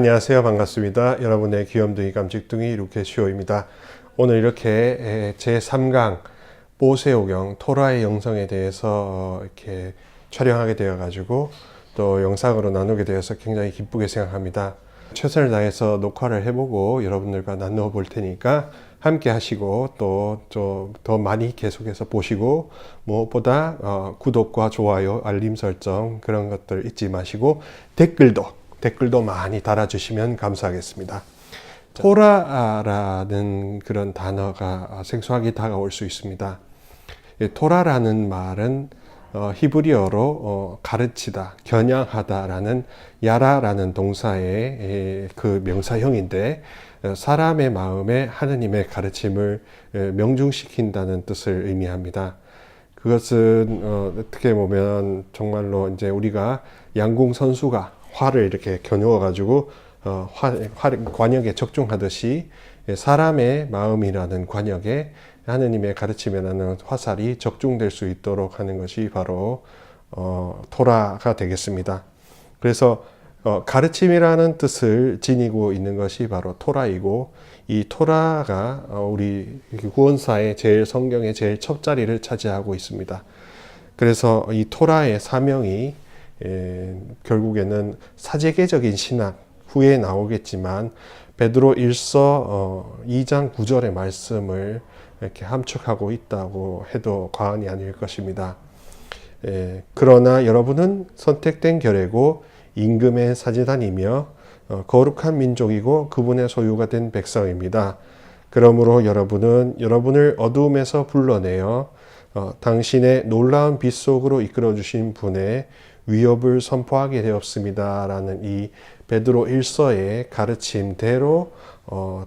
안녕하세요. 반갑습니다. 여러분의 귀염둥이 깜찍둥이 루케시오입니다. 오늘 이렇게 제3강 모세오경 토라의 영성에 대해서 이렇게 촬영하게 되어 가지고 또 영상으로 나누게 되어서 굉장히 기쁘게 생각합니다. 최선을 다해서 녹화를 해보고 여러분들과 나누어 볼 테니까 함께 하시고 또 더 많이 계속해서 보시고 무엇보다 구독과 좋아요, 알림 설정 그런 것들 잊지 마시고 댓글도 많이 달아주시면 감사하겠습니다. 토라라는 그런 단어가 생소하게 다가올 수 있습니다. 토라라는 말은 히브리어로 가르치다, 겨냥하다라는 야라라는 동사의 그 명사형인데 사람의 마음에 하느님의 가르침을 명중시킨다는 뜻을 의미합니다. 그것은 어떻게 보면 정말로 이제 우리가 양궁 선수가 활을 이렇게 겨누어 가지고 관역에 적중하듯이 사람의 마음이라는 관역에 하느님의 가르침이라는 화살이 적중될 수 있도록 하는 것이 바로 토라가 되겠습니다. 그래서 가르침이라는 뜻을 지니고 있는 것이 바로 토라이고, 이 토라가 우리 구원사의 성경의 제일 첫 자리를 차지하고 있습니다. 그래서 이 토라의 사명이 결국에는 사제계적인 신학 후에 나오겠지만 베드로 1서 2장 9절의 말씀을 이렇게 함축하고 있다고 해도 과언이 아닐 것입니다. 그러나 여러분은 선택된 결례고 임금의 사제단이며 거룩한 민족이고 그분의 소유가 된 백성입니다. 그러므로 여러분은 여러분을 어두움에서 불러내어 당신의 놀라운 빛 속으로 이끌어주신 분의 위협을 선포하게 되었습니다. 라는 이 베드로 1서의 가르침대로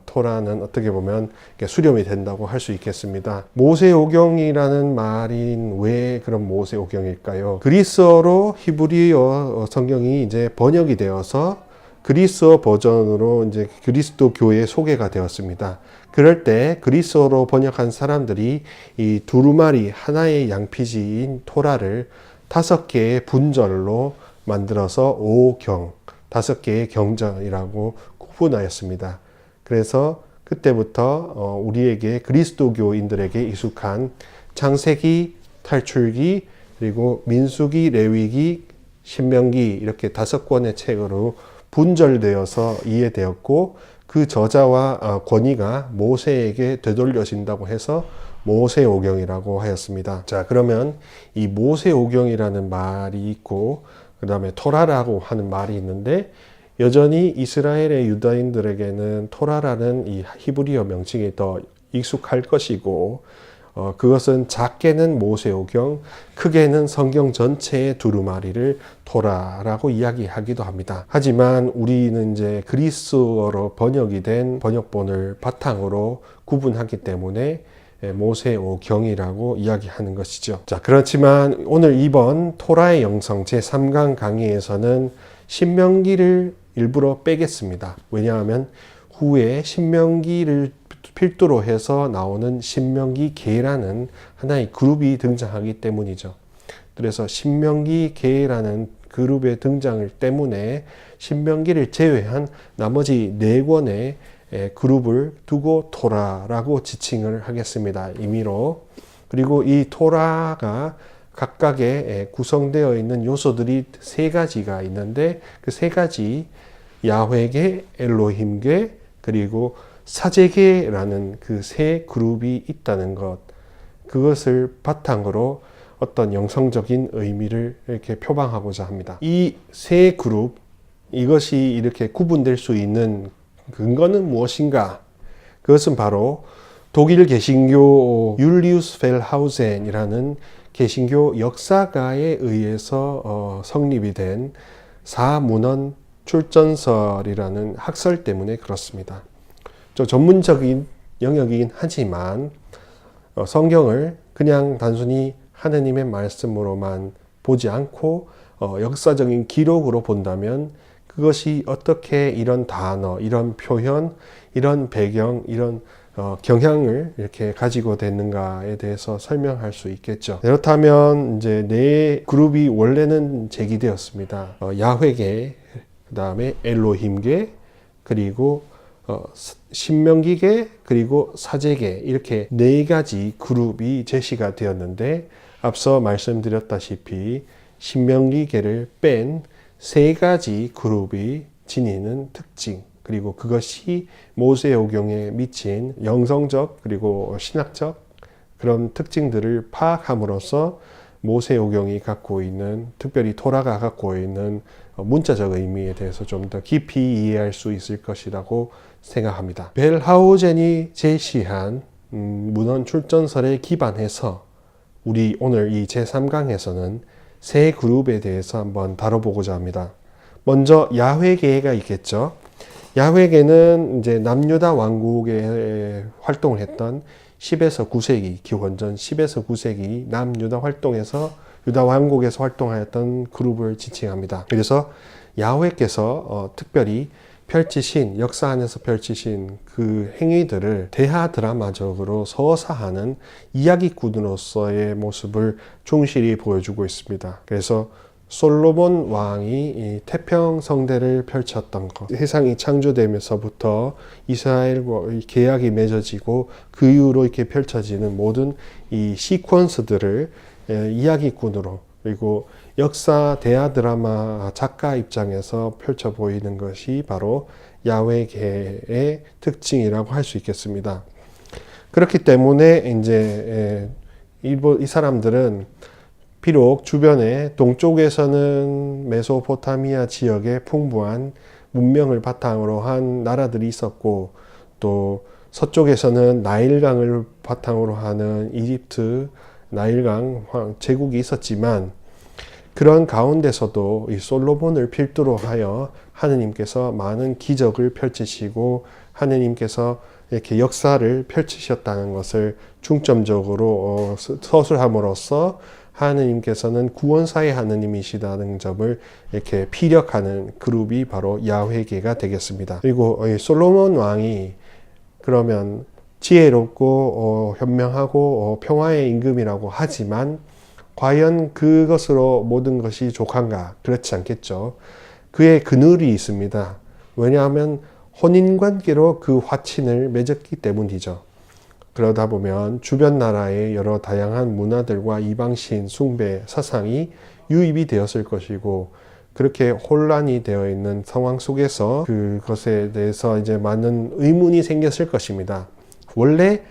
토라는 어떻게 보면 수렴이 된다고 할 수 있겠습니다. 모세오경이라는 말인 왜 그런 모세오경일까요? 그리스어로 히브리어 성경이 이제 번역이 되어서 그리스어 버전으로 이제 그리스도 교회에 소개가 되었습니다. 그럴 때 그리스어로 번역한 사람들이 이 두루마리 하나의 양피지인 토라를 5개의 분절로 만들어서 오경, 5개의 경전이라고 구분하였습니다. 그래서 그때부터 우리에게 그리스도교인들에게 익숙한 창세기, 탈출기, 그리고 민수기, 레위기, 신명기 이렇게 5권의 책으로 분절되어서 이해되었고, 그 저자와 권위가 모세에게 되돌려진다고 해서 모세오경이라고 하였습니다. 자, 그러면 이 모세오경이라는 말이 있고 그 다음에 토라라고 하는 말이 있는데, 여전히 이스라엘의 유다인들에게는 토라라는 이 히브리어 명칭이 더 익숙할 것이고, 그것은 작게는 모세오경, 크게는 성경 전체의 두루마리를 토라라고 이야기하기도 합니다. 하지만 우리는 이제 그리스어로 번역이 된 번역본을 바탕으로 구분하기 때문에 모세오경이라고 이야기하는 것이죠. 자, 그렇지만 오늘 이번 토라의 영성 제3강 강의에서는 신명기를 일부러 빼겠습니다. 왜냐하면 후에 신명기를 필두로 해서 나오는 신명기계라는 하나의 그룹이 등장하기 때문이죠. 그래서 신명기계라는 그룹의 등장을 때문에 신명기를 제외한 나머지 4권의 그룹을 두고 토라라고 지칭을 하겠습니다. 임의로. 그리고 이 토라가 각각의 구성되어 있는 요소들이 3가지가 있는데, 그 3가지 야훼계, 엘로힘계, 그리고 사제계라는 그 3 그룹이 있다는 것, 그것을 바탕으로 어떤 영성적인 의미를 이렇게 표방하고자 합니다. 이 3 그룹, 이것이 이렇게 구분될 수 있는 근거는 무엇인가? 그것은 바로 독일 개신교 율리우스 펠하우젠이라는 개신교 역사가에 의해서 성립이 된 사문헌 출전설이라는 학설 때문에 그렇습니다. 좀 전문적인 영역이긴 하지만 성경을 그냥 단순히 하느님의 말씀으로만 보지 않고 역사적인 기록으로 본다면 그것이 어떻게 이런 단어, 이런 표현, 이런 배경, 이런 경향을 이렇게 가지고 됐는가에 대해서 설명할 수 있겠죠. 그렇다면 이제 4 그룹이 원래는 제기되었습니다. 야훼계, 그 다음에 엘로힘계, 그리고 신명기계, 그리고 사제계, 이렇게 네 가지 그룹이 제시가 되었는데, 앞서 말씀드렸다시피 신명기계를 뺀 세 가지 그룹이 지니는 특징, 그리고 그것이 모세오경에 미친 영성적 그리고 신학적 그런 특징들을 파악함으로써 모세오경이 갖고 있는, 특별히 토라가 갖고 있는 문자적 의미에 대해서 좀 더 깊이 이해할 수 있을 것이라고 생각합니다. 벨하우젠이 제시한 문헌 출전설에 기반해서 우리 오늘 이 제3강에서는 세 그룹에 대해서 한번 다뤄보고자 합니다. 먼저 야훼계가 있겠죠. 야훼계는 이제 남유다 왕국에 활동을 했던 10에서 9세기, 기원전 10에서 9세기 남유다 활동에서 유다 왕국에서 활동하였던 그룹을 지칭합니다. 그래서 야훼께서 특별히 펼치신, 역사 안에서 펼치신 그 행위들을 대하 드라마적으로 서사하는 이야기꾼으로서의 모습을 충실히 보여주고 있습니다. 그래서 솔로몬 왕이 이 태평성대를 펼쳤던 것, 세상이 창조되면서부터 이스라엘과 계약이 맺어지고 그 이후로 이렇게 펼쳐지는 모든 이 시퀀스들을 이야기꾼으로, 그리고 역사 대하 드라마 작가 입장에서 펼쳐 보이는 것이 바로 야훼계의 특징이라고 할 수 있겠습니다. 그렇기 때문에 이제 이 사람들은 비록 주변에 동쪽에서는 메소포타미아 지역에 풍부한 문명을 바탕으로 한 나라들이 있었고, 또 서쪽에서는 나일강을 바탕으로 하는 이집트, 나일강 제국이 있었지만, 그런 가운데서도 이 솔로몬을 필두로 하여 하느님께서 많은 기적을 펼치시고 하느님께서 이렇게 역사를 펼치셨다는 것을 중점적으로 서술함으로써 하느님께서는 구원사의 하느님이시다는 점을 이렇게 피력하는 그룹이 바로 야훼계가 되겠습니다. 그리고 솔로몬 왕이 그러면 지혜롭고 현명하고 평화의 임금이라고 하지만 과연 그것으로 모든 것이 족한가? 그렇지 않겠죠. 그의 그늘이 있습니다. 왜냐하면 혼인관계로 그 화친을 맺었기 때문이죠. 그러다 보면 주변 나라의 여러 다양한 문화들과 이방신 숭배 사상이 유입이 되었을 것이고, 그렇게 혼란이 되어 있는 상황 속에서 그것에 대해서 이제 많은 의문이 생겼을 것입니다. 원래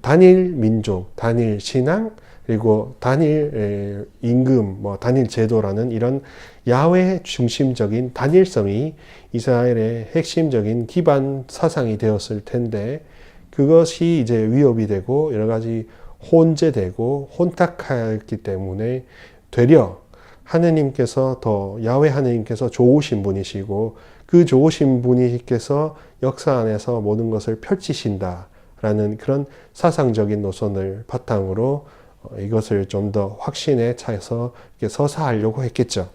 단일 민족, 단일 신앙, 그리고 단일 임금, 단일 제도라는 이런 야훼 중심적인 단일성이 이스라엘의 핵심적인 기반 사상이 되었을 텐데, 그것이 이제 위협이 되고 여러 가지 혼재되고 혼탁했기 때문에 되려 하느님께서 야훼 하느님께서 좋으신 분이시고, 그 좋으신 분이께서 역사 안에서 모든 것을 펼치신다라는 그런 사상적인 노선을 바탕으로 이것을 좀 더 확신에 차서 서사하려고 했겠죠.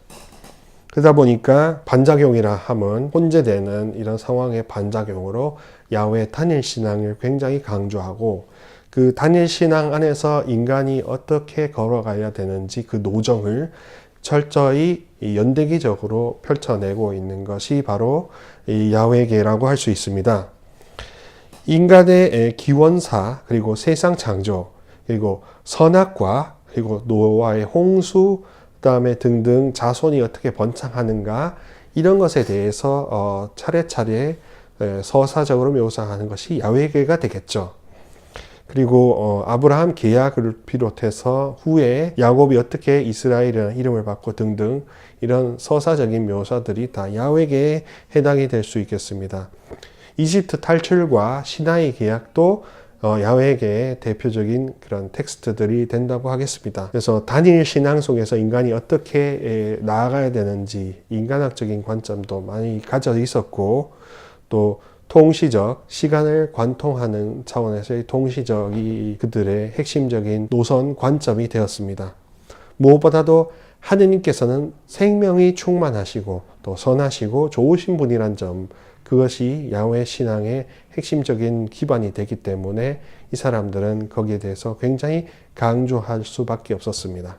그러다 보니까 반작용이라 함은 혼재되는 이런 상황의 반작용으로 야훼 단일신앙을 굉장히 강조하고, 그 단일신앙 안에서 인간이 어떻게 걸어가야 되는지 그 노정을 철저히 연대기적으로 펼쳐내고 있는 것이 바로 이 야훼계라고 할 수 있습니다. 인간의 기원사, 그리고 세상 창조, 그리고 선악과, 그리고 노아의 홍수, 그다음에 등등 자손이 어떻게 번창하는가, 이런 것에 대해서 차례차례 서사적으로 묘사하는 것이 야훼계가 되겠죠. 그리고 아브라함 계약을 비롯해서 후에 야곱이 어떻게 이스라엘이라는 이름을 받고 등등 이런 서사적인 묘사들이 다 야훼계에 해당이 될 수 있겠습니다. 이집트 탈출과 시나이 계약도 야훼계의 대표적인 그런 텍스트들이 된다고 하겠습니다. 그래서 단일 신앙 속에서 인간이 어떻게 나아가야 되는지 인간학적인 관점도 많이 가져 있었고, 또 통시적 시간을 관통하는 차원에서의 통시적이 그들의 핵심적인 노선 관점이 되었습니다. 무엇보다도 하느님께서는 생명이 충만하시고 또 선하시고 좋으신 분이란 점, 그것이 야훼 신앙의 핵심적인 기반이 되기 때문에 이 사람들은 거기에 대해서 굉장히 강조할 수밖에 없었습니다.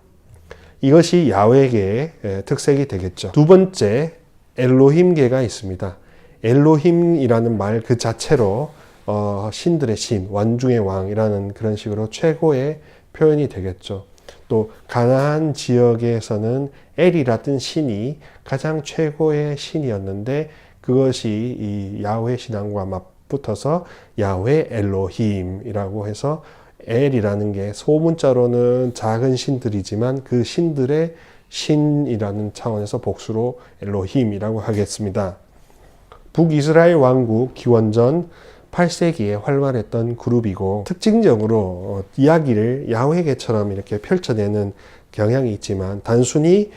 이것이 야훼계의 특색이 되겠죠. 두 번째, 엘로힘계가 있습니다. 엘로힘이라는 말 그 자체로 신들의 신, 왕중의 왕이라는 그런 식으로 최고의 표현이 되겠죠. 또 가나안 지역에서는 엘이라는 신이 가장 최고의 신이었는데 그것이 이 야훼 신앙과 맞붙어서 야훼 엘로힘이라고 해서 엘이라는 게 소문자로는 작은 신들이지만 그 신들의 신이라는 차원에서 복수로 엘로힘이라고 하겠습니다. 북이스라엘 왕국 기원전 8세기에 활발했던 그룹이고 특징적으로 이야기를 야훼계처럼 이렇게 펼쳐내는 경향이 있지만 단순히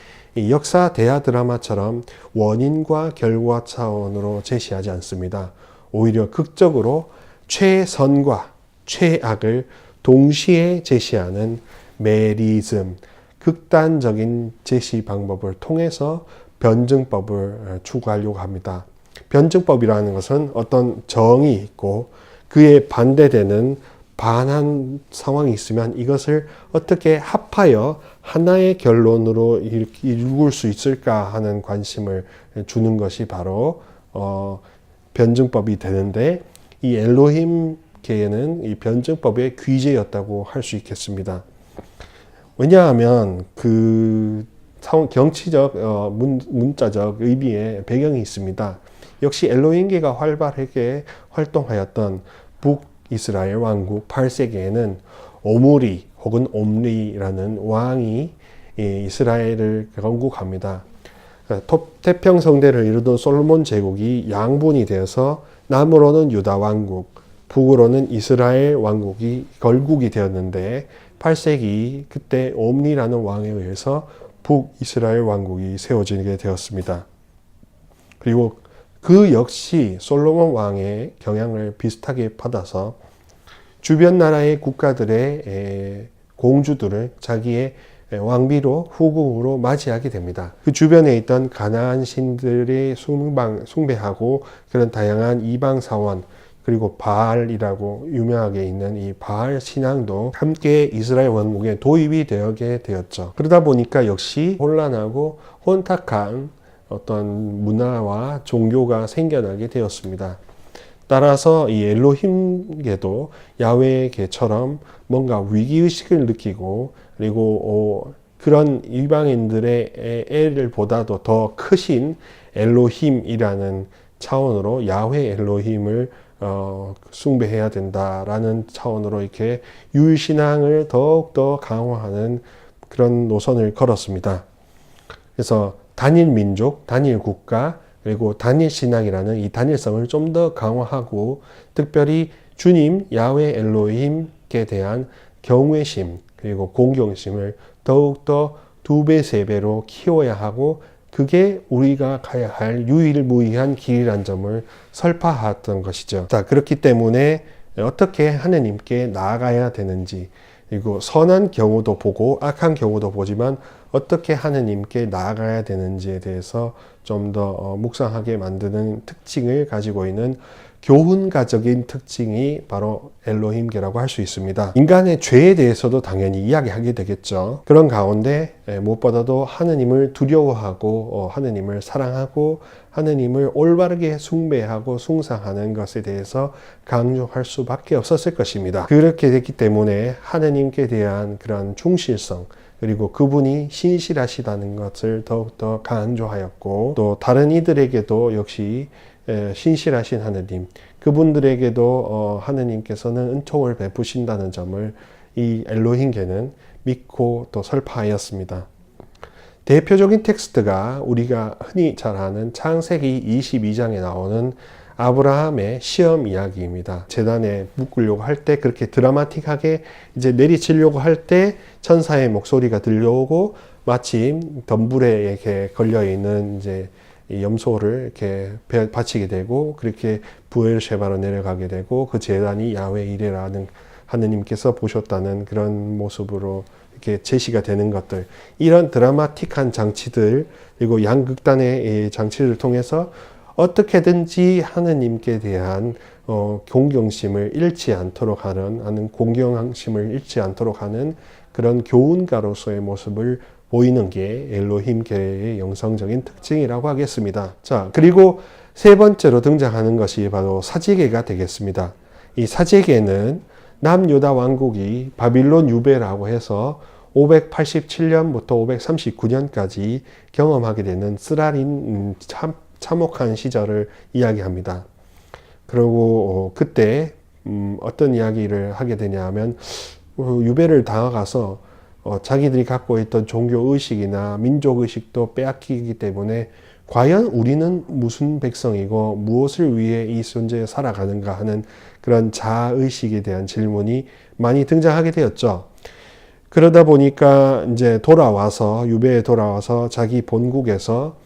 역사 대하 드라마처럼 원인과 결과 차원으로 제시하지 않습니다. 오히려 극적으로 최선과 최악을 동시에 제시하는 메리즘, 극단적인 제시 방법을 통해서 변증법을 추구하려고 합니다. 변증법이라는 것은 어떤 정이 있고 그에 반대되는 반한 상황이 있으면 이것을 어떻게 합하여 하나의 결론으로 이룰 수 있을까 하는 관심을 주는 것이 바로 변증법이 되는데 이 엘로힘계에는 이 변증법의 귀재였다고 할 수 있겠습니다. 왜냐하면 그 경치적 문자적 의미의 배경이 있습니다. 역시 엘로힘계가 활발하게 활동하였던 북이스라엘 왕국 8세기에는 오므리 혹은 옴리라는 왕이 이스라엘을 건국합니다. 태평성대를 이루던 솔로몬 제국이 양분이 되어서 남으로는 유다 왕국, 북으로는 이스라엘 왕국이 걸국이 되었는데 8세기 그때 옴리라는 왕에 의해서 북이스라엘 왕국이 세워지게 되었습니다. 그리고 그 역시 솔로몬 왕의 경향을 비슷하게 받아서 주변 나라의 국가들의 공주들을 자기의 왕비로 후궁으로 맞이하게 됩니다. 그 주변에 있던 가나안 신들의 숭배하고 그런 다양한 이방 사원 그리고 바알이라고 유명하게 있는 이 바알 신앙도 함께 이스라엘 왕국에 도입이 되게 되었죠. 그러다 보니까 역시 혼란하고 혼탁한 어떤 문화와 종교가 생겨나게 되었습니다. 따라서 이 엘로힘계도 야훼계처럼 뭔가 위기의식을 느끼고 그리고 그런 이방인들의 엘보다도 더 크신 엘로힘이라는 차원으로 야훼 엘로힘을 숭배해야 된다라는 차원으로 이렇게 유일신앙을 더욱더 강화하는 그런 노선을 걸었습니다. 그래서 단일 민족, 단일 국가, 그리고 단일 신앙이라는 이 단일성을 좀 더 강화하고 특별히 주님 야훼 엘로힘께 대한 경외심 그리고 공경심을 더욱더 2배, 3배로 키워야 하고 그게 우리가 가야 할 유일무이한 길이란 점을 설파했던 것이죠. 자, 그렇기 때문에 어떻게 하느님께 나아가야 되는지 그리고 선한 경우도 보고 악한 경우도 보지만 어떻게 하느님께 나아가야 되는지에 대해서 좀 더 묵상하게 만드는 특징을 가지고 있는 교훈가적인 특징이 바로 엘로힘계라고 할 수 있습니다. 인간의 죄에 대해서도 당연히 이야기하게 되겠죠. 그런 가운데 무엇보다도 하느님을 두려워하고 하느님을 사랑하고 하느님을 올바르게 숭배하고 숭상하는 것에 대해서 강조할 수밖에 없었을 것입니다. 그렇게 됐기 때문에 하느님께 대한 그런 충실성 그리고 그분이 신실하시다는 것을 더욱더 강조하였고 또 다른 이들에게도 역시 신실하신 하느님, 그분들에게도 하느님께서는 은총을 베푸신다는 점을 이 엘로힘계는 믿고 또 설파하였습니다. 대표적인 텍스트가 우리가 흔히 잘 아는 창세기 22장에 나오는 아브라함의 시험 이야기입니다. 재단에 묶으려고 할 때 그렇게 드라마틱하게 이제 내리치려고 할 때 천사의 목소리가 들려오고 마침 덤불에 이렇게 걸려 있는 이제 이 염소를 이렇게 바치게 되고 그렇게 부엘셰바로 내려가게 되고 그 재단이 야훼 이레라는 하느님께서 보셨다는 그런 모습으로 이렇게 제시가 되는 것들, 이런 드라마틱한 장치들 그리고 양극단의 장치를 통해서 어떻게든지 하느님께 대한 공경심을 잃지 않도록 하는 공경심을 잃지 않도록 하는 그런 교훈가로서의 모습을 보이는 게 엘로힘계의 영성적인 특징이라고 하겠습니다. 자, 그리고 세 번째로 등장하는 것이 바로 사제계가 되겠습니다. 이 사제계는 남유다 왕국이 바빌론 유배라고 해서 587년부터 539년까지 경험하게 되는 쓰라린 참혹한 시절을 이야기합니다. 그리고 그때 어떤 이야기를 하게 되냐 하면 유배를 당하가서 자기들이 갖고 있던 종교의식이나 민족의식도 빼앗기기 때문에 과연 우리는 무슨 백성이고 무엇을 위해 이 존재에 살아가는가 하는 그런 자아의식에 대한 질문이 많이 등장하게 되었죠. 그러다 보니까 이제 유배에 돌아와서 자기 본국에서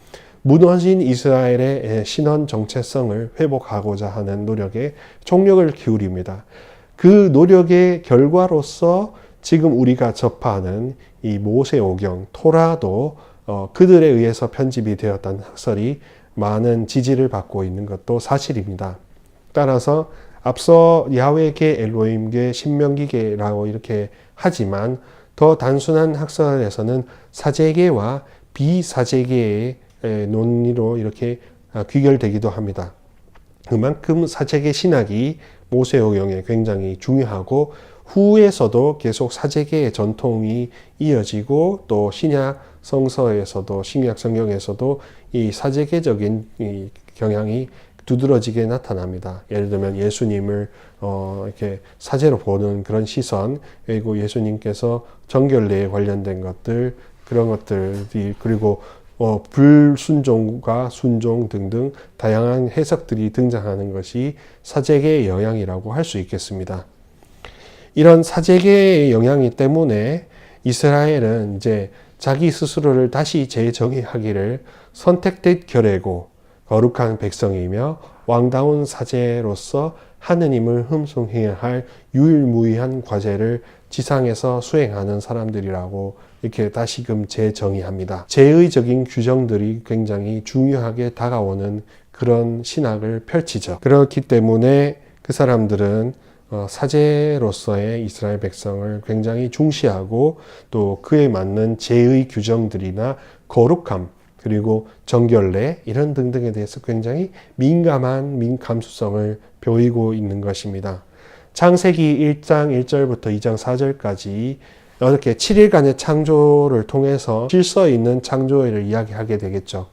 무너진 이스라엘의 신원 정체성을 회복하고자 하는 노력에 총력을 기울입니다. 그 노력의 결과로서 지금 우리가 접하는 이 모세오경, 토라도 그들에 의해서 편집이 되었다는 학설이 많은 지지를 받고 있는 것도 사실입니다. 따라서 앞서 야훼계, 엘로힘계, 신명기계라고 이렇게 하지만 더 단순한 학설에서는 사제계와 비사제계의 논리로 이렇게 귀결되기도 합니다. 그만큼 사제계 신학이 모세오경에 굉장히 중요하고 후에서도 계속 사제계의 전통이 이어지고 또 신약 성서에서도 신약 성경에서도 이 사제계적인 이 경향이 두드러지게 나타납니다. 예를 들면 예수님을 이렇게 사제로 보는 그런 시선, 그리고 예수님께서 정결례에 관련된 것들, 그런 것들이, 그리고 불순종과 순종 등등 다양한 해석들이 등장하는 것이 사제계의 영향이라고 할 수 있겠습니다. 이런 사제계의 영향이 때문에 이스라엘은 이제 자기 스스로를 다시 재정의하기를 선택된 결례고 거룩한 백성이며 왕다운 사제로서 하느님을 흠송해야 할 유일무이한 과제를 지상에서 수행하는 사람들이라고 이렇게 다시금 재정의합니다. 제의적인 규정들이 굉장히 중요하게 다가오는 그런 신학을 펼치죠. 그렇기 때문에 그 사람들은 사제로서의 이스라엘 백성을 굉장히 중시하고 또 그에 맞는 제의 규정들이나 거룩함 그리고 정결례 이런 등등에 대해서 굉장히 민감한 감수성을 보이고 있는 것입니다. 창세기 1장 1절부터 2장 4절까지 이렇게 7일간의 창조를 통해서 질서 있는 창조를 이야기하게 되겠죠.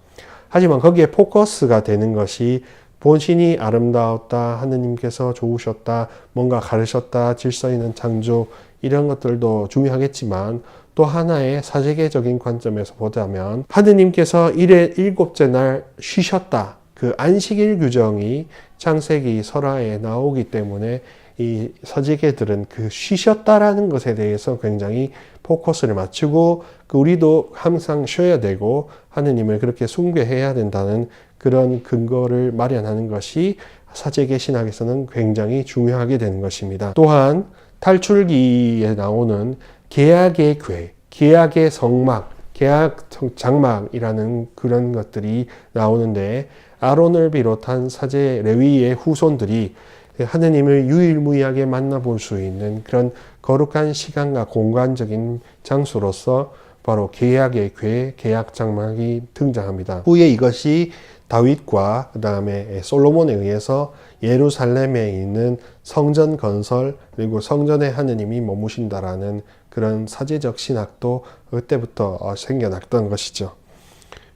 하지만 거기에 포커스가 되는 것이 본신이 아름다웠다, 하느님께서 좋으셨다, 뭔가 가르셨다, 질서 있는 창조 이런 것들도 중요하겠지만 또 하나의 사제계적인 관점에서 보자면 하느님께서 일곱째 날 쉬셨다. 그 안식일 규정이 창세기 설화에 나오기 때문에 이 사제계들은 그 쉬셨다라는 것에 대해서 굉장히 포커스를 맞추고 우리도 항상 쉬어야 되고 하느님을 그렇게 숭배해야 된다는 그런 근거를 마련하는 것이 사제계 신학에서는 굉장히 중요하게 되는 것입니다. 또한 탈출기에 나오는 계약의 궤, 계약의 성막, 계약 장막이라는 그런 것들이 나오는데 아론을 비롯한 사제 레위의 후손들이 하느님을 유일무이하게 만나볼 수 있는 그런 거룩한 시간과 공간적인 장소로서 바로 계약의 궤, 계약 장막이 등장합니다. 후에 이것이 다윗과 그 다음에 솔로몬에 의해서 예루살렘에 있는 성전 건설 그리고 성전에 하느님이 머무신다라는 그런 사제적 신학도 그때부터 생겨났던 것이죠.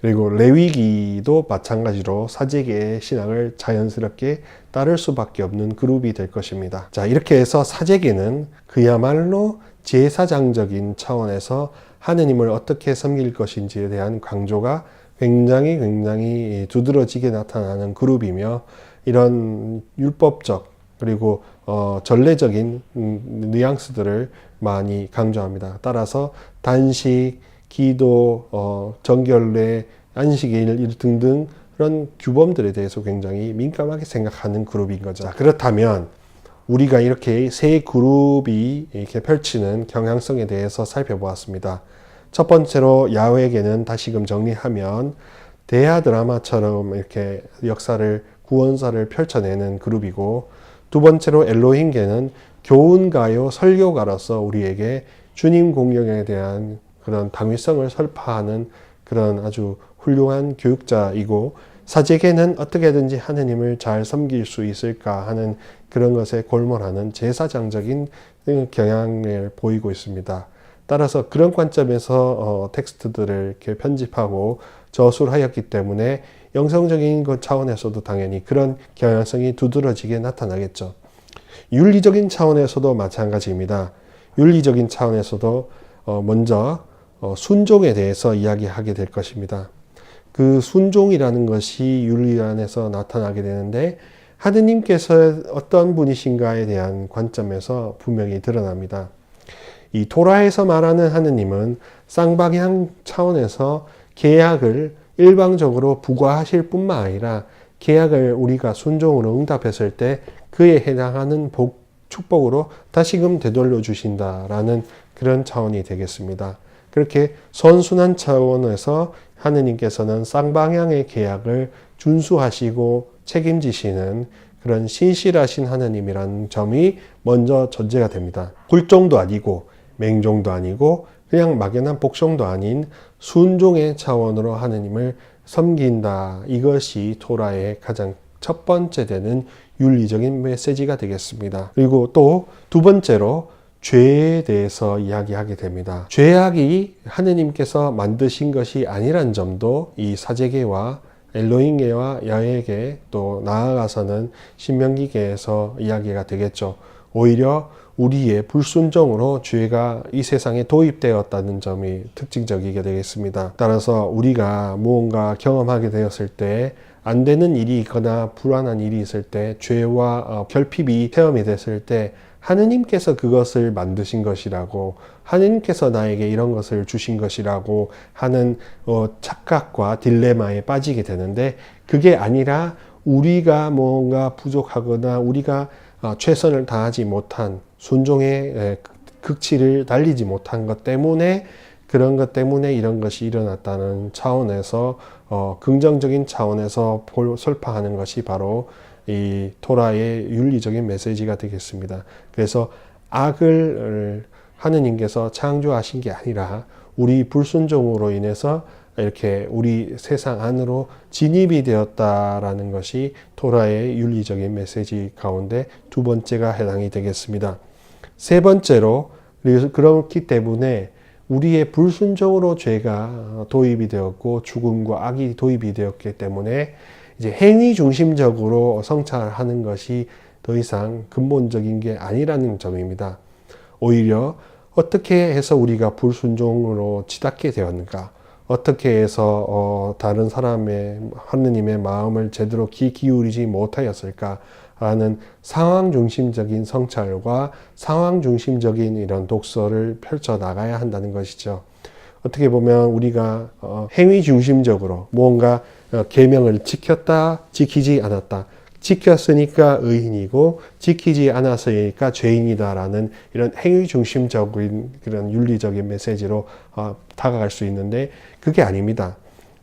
그리고 레위기도 마찬가지로 사제계의 신학을 자연스럽게 따를 수밖에 없는 그룹이 될 것입니다. 자, 이렇게 해서 사제계는 그야말로 제사장적인 차원에서 하느님을 어떻게 섬길 것인지에 대한 강조가 굉장히 두드러지게 나타나는 그룹이며 이런 율법적 그리고 전례적인 뉘앙스들을 많이 강조합니다. 따라서 단식, 기도, 정결례, 안식일 등등 그런 규범들에 대해서 굉장히 민감하게 생각하는 그룹인 거죠. 자, 그렇다면 우리가 이렇게 세 그룹이 이렇게 펼치는 경향성에 대해서 살펴보았습니다. 첫 번째로 야훼계는 다시금 정리하면 대하 드라마처럼 이렇게 역사를 구원사를 펼쳐내는 그룹이고 두 번째로 엘로힘계는 교훈가요 설교가로서 우리에게 주님 공경에 대한 그런 당위성을 설파하는 그런 아주 훌륭한 교육자이고 사제계는 어떻게든지 하느님을 잘 섬길 수 있을까 하는 그런 것에 골몰하는 제사장적인 경향을 보이고 있습니다. 따라서 그런 관점에서 텍스트들을 이렇게 편집하고 저술을 하였기 때문에 영성적인 것 차원에서도 당연히 그런 경향성이 두드러지게 나타나겠죠. 윤리적인 차원에서도 마찬가지입니다. 윤리적인 차원에서도 먼저 순종에 대해서 이야기하게 될 것입니다. 그 순종이라는 것이 윤리 안에서 나타나게 되는데 하느님께서 어떤 분이신가에 대한 관점에서 분명히 드러납니다. 이 토라에서 말하는 하느님은 쌍방향 차원에서 계약을 일방적으로 부과하실 뿐만 아니라 계약을 우리가 순종으로 응답했을 때 그에 해당하는 축복으로 다시금 되돌려 주신다라는 그런 차원이 되겠습니다. 그렇게 선순환 차원에서 하느님께서는 쌍방향의 계약을 준수하시고 책임지시는 그런 신실하신 하느님이라는 점이 먼저 전제가 됩니다. 굴종도 아니고 맹종도 아니고 그냥 막연한 복종도 아닌 순종의 차원으로 하느님을 섬긴다. 이것이 토라의 가장 첫 번째 되는 윤리적인 메시지가 되겠습니다. 그리고 또 두 번째로 죄에 대해서 이야기하게 됩니다. 죄악이 하느님께서 만드신 것이 아니란 점도 이 사제계와 엘로힘계와 야훼계 또 나아가서는 신명기계에서 이야기가 되겠죠. 오히려 우리의 불순종으로 죄가 이 세상에 도입되었다는 점이 특징적이게 되겠습니다. 따라서 우리가 무언가 경험하게 되었을 때 안 되는 일이 있거나 불안한 일이 있을 때 죄와 결핍이 체험이 됐을 때 하느님께서 그것을 만드신 것이라고 하느님께서 나에게 이런 것을 주신 것이라고 하는 착각과 딜레마에 빠지게 되는데 그게 아니라 우리가 뭔가 부족하거나 우리가 최선을 다하지 못한 순종의 극치를 달리지 못한 것 때문에 그런 것 때문에 이런 것이 일어났다는 차원에서 긍정적인 차원에서 설파하는 것이 바로 이 토라의 윤리적인 메시지가 되겠습니다. 그래서 악을 하느님께서 창조하신 게 아니라 우리 불순종으로 인해서 이렇게 우리 세상 안으로 진입이 되었다라는 것이 토라의 윤리적인 메시지 가운데 두 번째가 해당이 되겠습니다. 세 번째로 그렇기 때문에 우리의 불순종으로 죄가 도입이 되었고 죽음과 악이 도입이 되었기 때문에 이제 행위 중심적으로 성찰하는 것이 더 이상 근본적인 게 아니라는 점입니다. 오히려 어떻게 해서 우리가 불순종으로 치닫게 되었는가? 어떻게 해서 다른 사람의 하느님의 마음을 제대로 귀 기울이지 못하였을까? 라는 상황 중심적인 성찰과 상황 중심적인 이런 독서를 펼쳐 나가야 한다는 것이죠. 어떻게 보면 우리가 행위 중심적으로 무언가 계명을 지켰다, 지키지 않았다. 지켰으니까 의인이고 지키지 않았으니까 죄인이다라는 이런 행위 중심적인 그런 윤리적인 메시지로 다가갈 수 있는데 그게 아닙니다.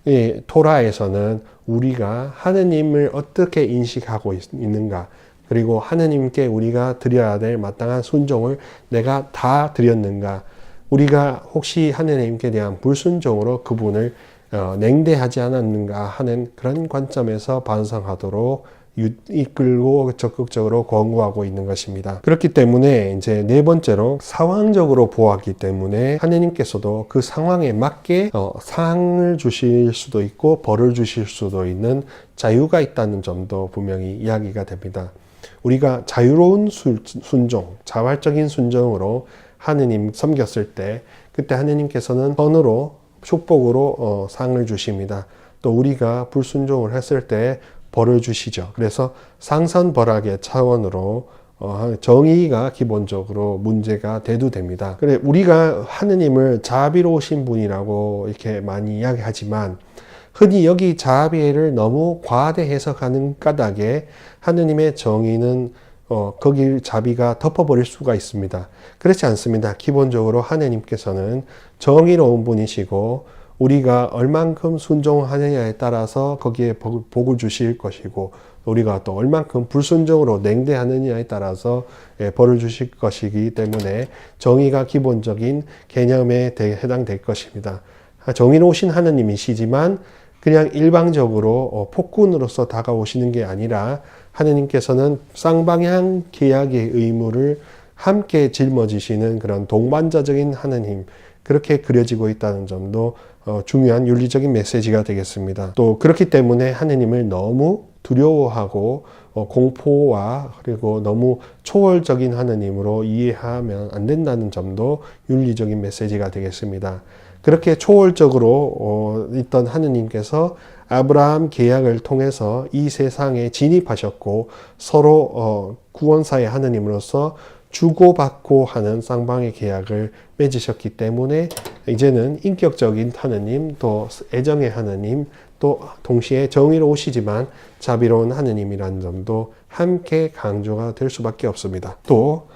이 토라에서는 우리가 하느님을 어떻게 인식하고 있는가, 그리고 하느님께 우리가 드려야 될 마땅한 순종을 내가 다 드렸는가, 우리가 혹시 하느님께 대한 불순종으로 그분을 냉대하지 않았는가 하는 그런 관점에서 반성하도록 이끌고 적극적으로 권고하고 있는 것입니다. 그렇기 때문에 이제 네 번째로 상황적으로 보았기 때문에 하느님께서도 그 상황에 맞게 상을 주실 수도 있고 벌을 주실 수도 있는 자유가 있다는 점도 분명히 이야기가 됩니다. 우리가 자유로운 순종, 자발적인 순종으로 하느님 섬겼을 때 그때 하느님께서는 선으로 축복으로 상을 주십니다. 또 우리가 불순종을 했을 때 벌을 주시죠. 그래서 상선벌악의 차원으로 정의가 기본적으로 문제가 대두됩니다. 그래 우리가 하느님을 자비로우신 분이라고 이렇게 많이 이야기하지만 흔히 여기 자비를 너무 과대 해석하는 까닭에 하느님의 정의는 거기 자비가 덮어버릴 수가 있습니다. 그렇지 않습니다. 기본적으로 하느님께서는 정의로운 분이시고 우리가 얼만큼 순종하느냐에 따라서 거기에 복을 주실 것이고 우리가 또 얼만큼 불순종으로 냉대하느냐에 따라서 벌을 주실 것이기 때문에 정의가 기본적인 개념에 해당될 것입니다. 정의로우신 하느님이시지만 그냥 일방적으로 폭군으로서 다가오시는 게 아니라 하느님께서는 쌍방향 계약의 의무를 함께 짊어지시는 그런 동반자적인 하느님, 그렇게 그려지고 있다는 점도 중요한 윤리적인 메시지가 되겠습니다. 또 그렇기 때문에 하느님을 너무 두려워하고 공포와 그리고 너무 초월적인 하느님으로 이해하면 안 된다는 점도 윤리적인 메시지가 되겠습니다. 그렇게 초월적으로 있던 하느님께서 아브라함 계약을 통해서 이 세상에 진입하셨고 서로 구원사의 하느님으로서 주고받고 하는 쌍방의 계약을 맺으셨기 때문에 이제는 인격적인 하느님, 또 애정의 하느님, 또 동시에 정의로우시지만 자비로운 하느님이라는 점도 함께 강조가 될 수밖에 없습니다. 또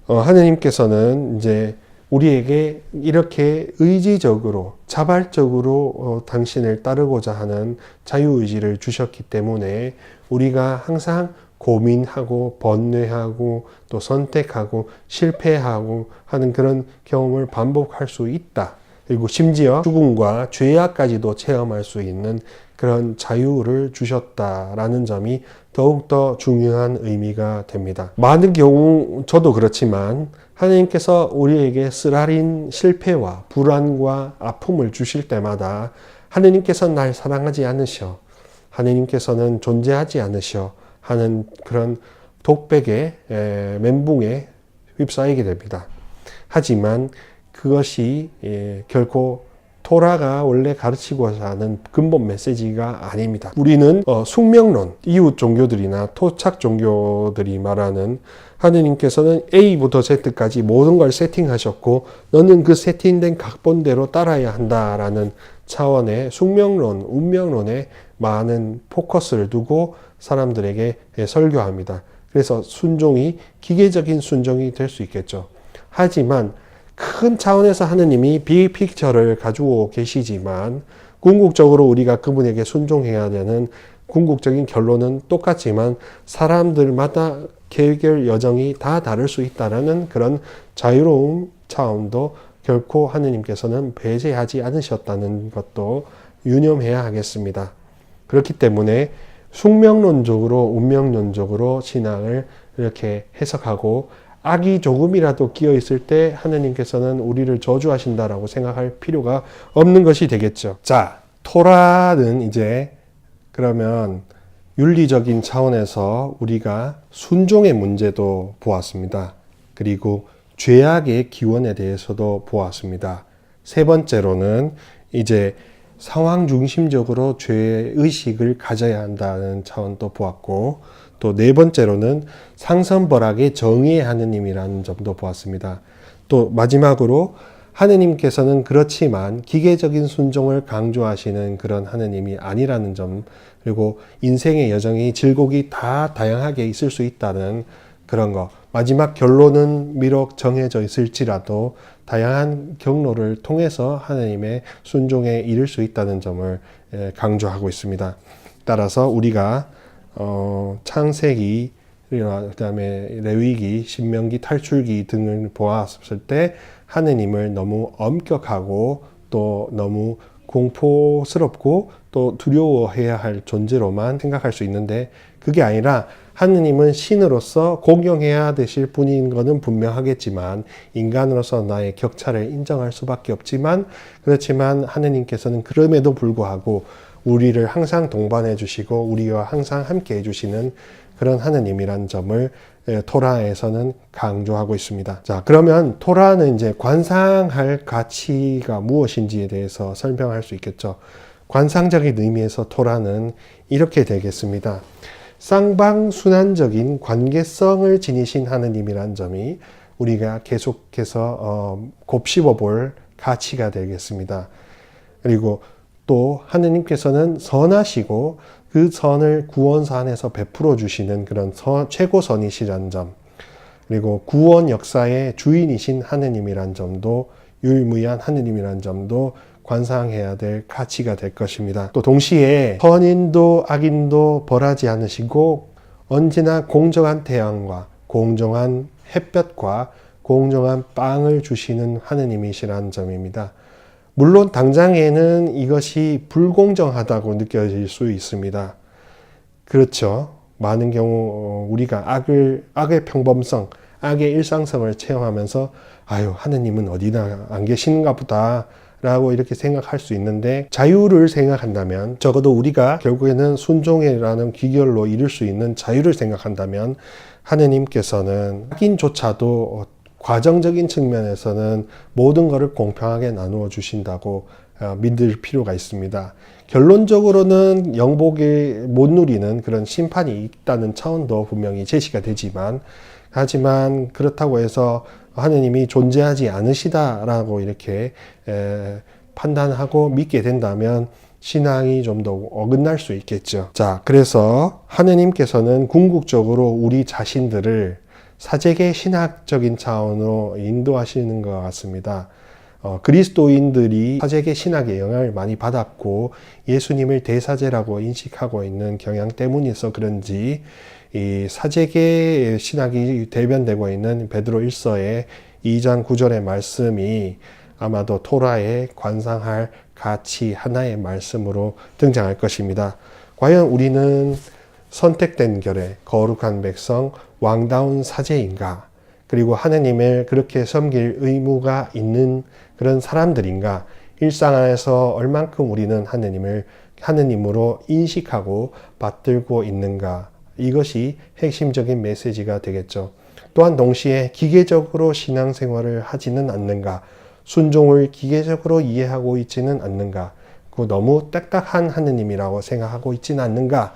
하느님께서는 이제 우리에게 이렇게 의지적으로 자발적으로 당신을 따르고자 하는 자유의지를 주셨기 때문에 우리가 항상 고민하고 번뇌하고 또 선택하고 실패하고 하는 그런 경험을 반복할 수 있다. 그리고 심지어 죽음과 죄악까지도 체험할 수 있는 그런 자유를 주셨다라는 점이 더욱더 중요한 의미가 됩니다. 많은 경우 저도 그렇지만 하나님께서 우리에게 쓰라린 실패와 불안과 아픔을 주실 때마다 하나님께서는 날 사랑하지 않으셔, 하나님께서는 존재하지 않으셔 하는 그런 독백의 멘붕에 휩싸이게 됩니다. 하지만 그것이 결코 토라가 원래 가르치고자 하는 근본 메시지가 아닙니다. 우리는 숙명론, 이웃 종교들이나 토착 종교들이 말하는 하느님께서는 A부터 Z까지 모든 걸 세팅하셨고 너는 그 세팅된 각본대로 따라야 한다라는 차원의 숙명론, 운명론에 많은 포커스를 두고 사람들에게 설교합니다. 그래서 순종이 기계적인 순종이 될 수 있겠죠. 하지만 큰 차원에서 하느님이 빅픽처를 가지고 계시지만 궁극적으로 우리가 그분에게 순종해야 되는 궁극적인 결론은 똑같지만 사람들마다 해결 여정이 다 다를 수 있다는 그런 자유로움 차원도 결코 하느님께서는 배제하지 않으셨다는 것도 유념해야 하겠습니다. 그렇기 때문에 숙명론적으로 운명론적으로 신앙을 이렇게 해석하고 악이 조금이라도 끼어 있을 때 하느님께서는 우리를 저주하신다라고 생각할 필요가 없는 것이 되겠죠. 자, 토라는 이제 그러면 윤리적인 차원에서 우리가 순종의 문제도 보았습니다. 그리고 죄악의 기원에 대해서도 보았습니다. 세 번째로는 이제 상황 중심적으로 죄의식을 가져야 한다는 차원도 보았고, 또 네 번째로는 상선벌악의 정의의 하느님이라는 점도 보았습니다. 또 마지막으로 하느님께서는 그렇지만 기계적인 순종을 강조하시는 그런 하느님이 아니라는 점, 그리고 인생의 여정이 질곡이 다 다양하게 있을 수 있다는 그런 거, 마지막 결론은 비록 정해져 있을지라도 다양한 경로를 통해서 하느님의 순종에 이를 수 있다는 점을 강조하고 있습니다. 따라서 우리가 창세기, 그다음에 레위기, 신명기, 탈출기 등을 보았을 때 하느님을 너무 엄격하고 또 너무 공포스럽고 또 두려워해야 할 존재로만 생각할 수 있는데, 그게 아니라 하느님은 신으로서 공경해야 되실 분인 것은 분명하겠지만 인간으로서 나의 격차를 인정할 수밖에 없지만, 그렇지만 하느님께서는 그럼에도 불구하고 우리를 항상 동반해 주시고 우리와 항상 함께 해 주시는 그런 하느님이란 점을 토라에서는 강조하고 있습니다. 자, 그러면 토라는 이제 관상할 가치가 무엇인지에 대해서 설명할 수 있겠죠. 관상적인 의미에서 토라는 이렇게 되겠습니다. 쌍방순환적인 관계성을 지니신 하느님이란 점이 우리가 계속해서 곱씹어 볼 가치가 되겠습니다. 그리고 또 하느님께서는 선하시고 그 선을 구원사 안에서 베풀어 주시는 그런 최고선이시라는 점, 그리고 구원 역사의 주인이신 하느님이란 점도, 유일무이한 하느님이란 점도 관상해야 될 가치가 될 것입니다. 또 동시에 선인도 악인도 벌하지 않으시고 언제나 공정한 태양과 공정한 햇볕과 공정한 빵을 주시는 하느님이시라는 점입니다. 물론 당장에는 이것이 불공정하다고 느껴질 수 있습니다. 그렇죠. 많은 경우 우리가 악의 평범성, 악의 일상성을 체험하면서 아유, 하느님은 어디나 안 계시는가 보다 라고 이렇게 생각할 수 있는데, 자유를 생각한다면, 적어도 우리가 결국에는 순종이라는 귀결로 이룰 수 있는 자유를 생각한다면 하느님께서는 악인조차도 과정적인 측면에서는 모든 것을 공평하게 나누어 주신다고 믿을 필요가 있습니다. 결론적으로는 영복을 못 누리는 그런 심판이 있다는 차원도 분명히 제시가 되지만, 하지만 그렇다고 해서 하느님이 존재하지 않으시다라고 이렇게 판단하고 믿게 된다면 신앙이 좀 더 어긋날 수 있겠죠. 자, 그래서 하느님께서는 궁극적으로 우리 자신들을 사제계 신학적인 차원으로 인도하시는 것 같습니다. 그리스도인들이 사제계 신학의 영향을 많이 받았고 예수님을 대사제라고 인식하고 있는 경향 때문이어서 그런지 이 사제계 신학이 대변되고 있는 베드로 1서의 2장 9절의 말씀이 아마도 토라에 관상할 가치 하나의 말씀으로 등장할 것입니다. 과연 우리는 선택된 결의 거룩한 백성, 왕다운 사제인가? 그리고 하느님을 그렇게 섬길 의무가 있는 그런 사람들인가? 일상 안에서 얼만큼 우리는 하느님을 하느님으로 인식하고 받들고 있는가? 이것이 핵심적인 메시지가 되겠죠. 또한 동시에 기계적으로 신앙생활을 하지는 않는가? 순종을 기계적으로 이해하고 있지는 않는가? 그 너무 딱딱한 하느님이라고 생각하고 있지는 않는가?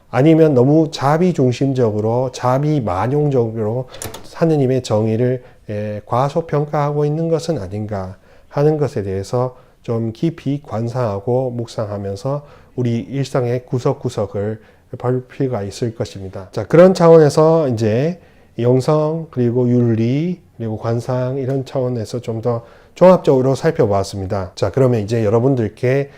아니면 너무 자비중심적으로 자비만용적으로 하느님의 정의를 과소평가하고 있는 것은 아닌가 하는 것에 대해서 좀 깊이 관상하고 묵상하면서 우리 일상의 구석구석을 볼 필요가 있을 것입니다. 자, 그런 차원에서 이제 영성 그리고 윤리 그리고 관상 이런 차원에서 좀 더 종합적으로 살펴보았습니다. 자, 그러면 이제 여러분들께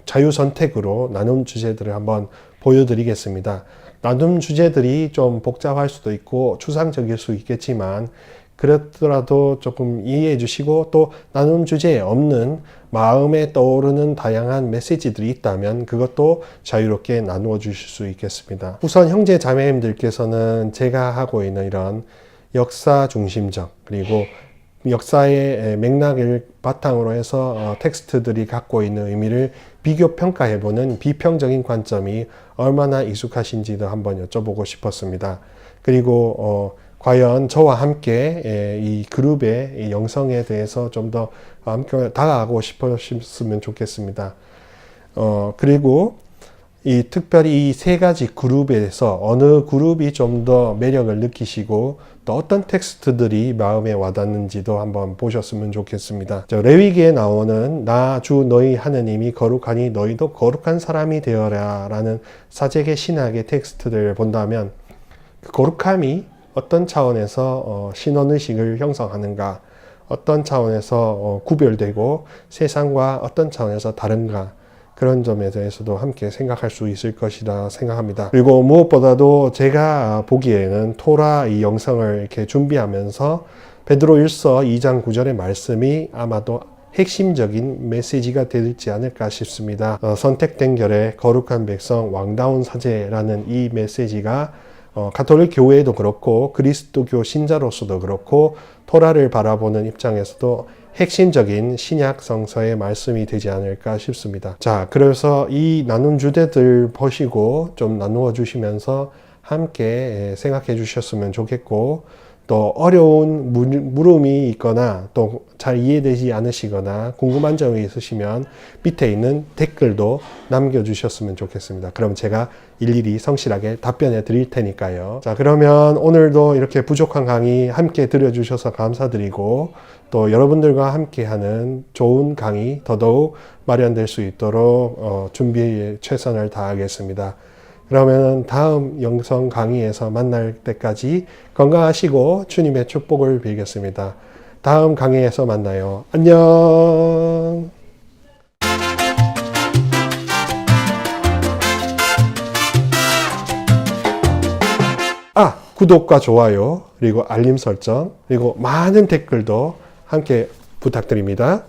자유 선택으로 나눔 주제들을 한번 보여드리겠습니다. 나눔 주제들이 좀 복잡할 수도 있고 추상적일 수 있겠지만 그렇더라도 조금 이해해 주시고, 또 나눔 주제에 없는 마음에 떠오르는 다양한 메시지들이 있다면 그것도 자유롭게 나누어 주실 수 있겠습니다. 우선 형제 자매님들께서는 제가 하고 있는 이런 역사 중심적 그리고 역사의 맥락을 바탕으로 해서 텍스트들이 갖고 있는 의미를 비교 평가해보는 비평적인 관점이 얼마나 익숙하신지도 한번 여쭤보고 싶었습니다. 그리고 과연 저와 함께 이 그룹의 영성에 대해서 좀 더 함께 다가가고 싶으면 좋겠습니다. 그리고 특별히 이 세 가지 그룹에서 어느 그룹이 좀 더 매력을 느끼시고 또 어떤 텍스트들이 마음에 와닿는지도 한번 보셨으면 좋겠습니다. 레위기에 나오는 나 주 너희 하느님이 거룩하니 너희도 거룩한 사람이 되어라 라는 사제계 신학의 텍스트들을 본다면 그 거룩함이 어떤 차원에서 신원의식을 형성하는가, 어떤 차원에서 구별되고 세상과 어떤 차원에서 다른가, 그런 점에 대해서도 함께 생각할 수 있을 것이라 생각합니다. 그리고 무엇보다도 제가 보기에는 토라 이 영성을 이렇게 준비하면서 베드로 1서 2장 9절의 말씀이 아마도 핵심적인 메시지가 되지 않을까 싶습니다. 선택된 결의 거룩한 백성 왕다운 사제라는 이 메시지가 가톨릭 교회에도 그렇고 그리스도교 신자로서도 그렇고 토라를 바라보는 입장에서도 핵심적인 신약 성서의 말씀이 되지 않을까 싶습니다. 자, 그래서 이 나눔 주제들 보시고 좀 나누어 주시면서 함께 생각해 주셨으면 좋겠고, 또 어려운 물음이 있거나 또 잘 이해되지 않으시거나 궁금한 점이 있으시면 밑에 있는 댓글도 남겨주셨으면 좋겠습니다. 그럼 제가 일일이 성실하게 답변해 드릴 테니까요. 자, 그러면 오늘도 이렇게 부족한 강의 함께 들어주셔서 감사드리고, 또 여러분들과 함께하는 좋은 강의 더더욱 마련될 수 있도록 준비에 최선을 다하겠습니다. 그러면 다음 영성 강의에서 만날 때까지 건강하시고 주님의 축복을 빌겠습니다. 다음 강의에서 만나요. 안녕. 구독과 좋아요 그리고 알림 설정 그리고 많은 댓글도 함께 부탁드립니다.